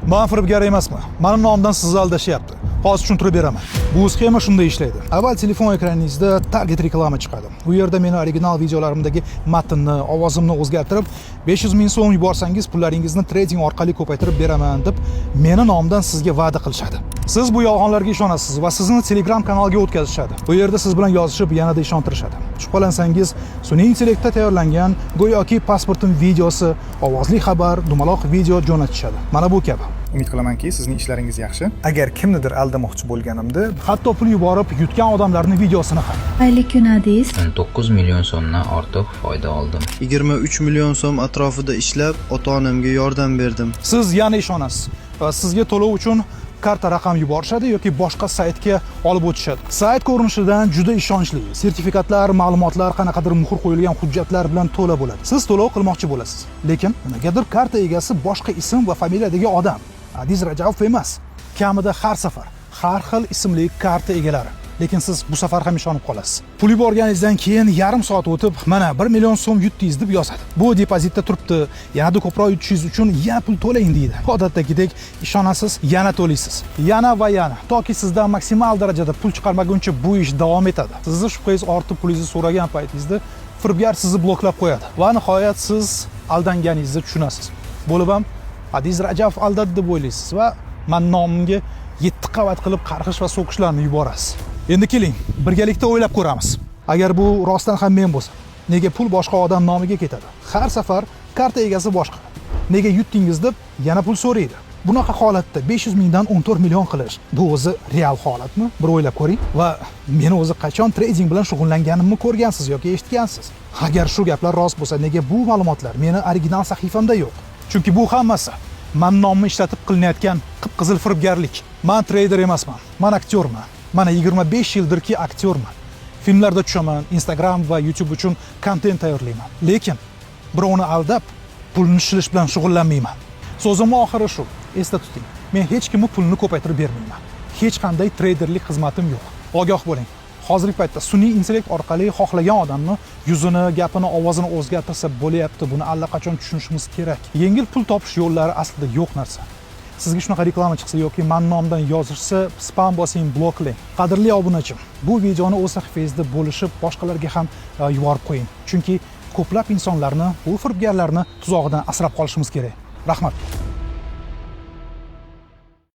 Men firibgar emasman. Meni nomimdan sizni aldashyapti. Hozir tushuntirib beraman. Bu sxema shunday ishlaydi. Avval telefon ekraningizda target reklama chiqadi. Bu yerda meni original videolarimdagi matnni, ovozimni o'zgartirib, 500 ming so'm yuborsangiz pullaringizni trading orqali ko'paytirib beraman deb meni nomimdan sizga va'da qilishadi. Siz bu yolg'onlarga ishonasiz va sizni Telegram kanaliga o'tkazishadi. Bu yerda siz bilan yozishib, yanada ishontirishadi. Shubhalansangiz, sun'iy intellektda tayyorlangan go'yoki pasportim videosi, ovozli xabar, dumaloq video jo'natishadi. Mana bu kabi. Umid qilamanki, sizning ishlaringiz yaxshi. Agar kimnidir aldamoqchi bo'lganimda, hatto pul yuborib yutgan odamlarning videosini ham. Xayrli kun Aziz. 19 million so'mdan ortiq foyda oldim. 23 million so'm atrofida ishlab, ota-onamga yordam berdim. Siz yana ishonasiz va sizga to'lov uchun karta raqam yuborishadi yoki boshqa saytga olib o'tishadi. Sayt ko'rinishidan juda ishonchli. Sertifikatlar, ma'lumotlar, qanaqadir muhr qo'yilgan hujjatlar bilan to'la bo'ladi. Siz to'lov qilmoqchi bo'lasiz. Lekin nimagadir karta egasi boshqa ism va familiyadagi odam. Adiz Rajabov emas. Kamida har safar har xil ismli karta egalari. Lekin siz bu safar ham ishonib qolasiz. Pul yuborganingizdan keyin yarim soat o'tib, mana 1 million so'm yutdingiz deb yozadi. Bu depozitda turibdi. Yanada ko'proq yutishingiz uchun yana pul to'lang deydi. Odatdagidek ishonasiz, yana to'laysiz. Yana va yana, toki sizdan maksimal darajada pul chiqarmaguncha bu ish davom etadi. Sizni shubhangiz ortib pulingizni so'ragan paytingizda firibgar sizni bloklab qo'yadi. Va nihoyat siz aldanganingizni tushunasiz. Bo'lib ham Adiz Rajabov aldadi deb o'ylaysiz va men nomimga 7 qavat qilib qarg'ish va so'qishlarni yuborasiz. Endi keling, birgalikda o'ylab ko'ramiz. Agar bu rostdan ham men bo'lsa, nega pul boshqa odam nomiga ketadi? Har safar karta egasi boshqa. Nega yutdingiz deb yana pul so'raydi? Bunaqa holatda 500 mingdan 14 million qilish, bu o'zi real holatmi? Bir o'ylab ko'ring va meni o'zi qachon trading bilan shug'ullanganimni ko'rgansiz yoki eshitgansiz? Agar shu gaplar rost bo'lsa, nega bu ma'lumotlar meni original sahifamda yo'q? Chunki bu hammasi men nomimni ishlatib qilinayotgan qip-qizil firibgarlik. Men trader emasman, men aktyorman. Mana 25 yildirki aktyorman. Filmlarda tushaman, Instagram va YouTube uchun kontent tayyorlayman. Lekin birovni aldab, pulni shilish bilan shug'ullanmayman. So'zimning oxiri shu. Esda tuting. Men hech kimni pulni ko'paytirib bermayman. Hech qanday traderlik xizmatim yo'q. Ogoh bo'ling. Hozirgi paytda sun'iy intellekt orqali xohlagan odamni yuzini, gapini, ovozini o'zgartirsa bo'layapti. Buni allaqachon tushunishimiz kerak. Yengil pul topish yo'llari aslida yo'q narsa. Sizga shunaqa reklama chiqsa yoki men nomimdan yozishsa, spam bosing, bloklang. Qadrli obunachim, bu videoni o'z sahifangizda bo'lishib, boshqalarga ham yuborib qo'ying. Chunki ko'plab insonlarni, bu firibgarlarni tuzog'idan asrab qolishimiz kerak. Rahmat.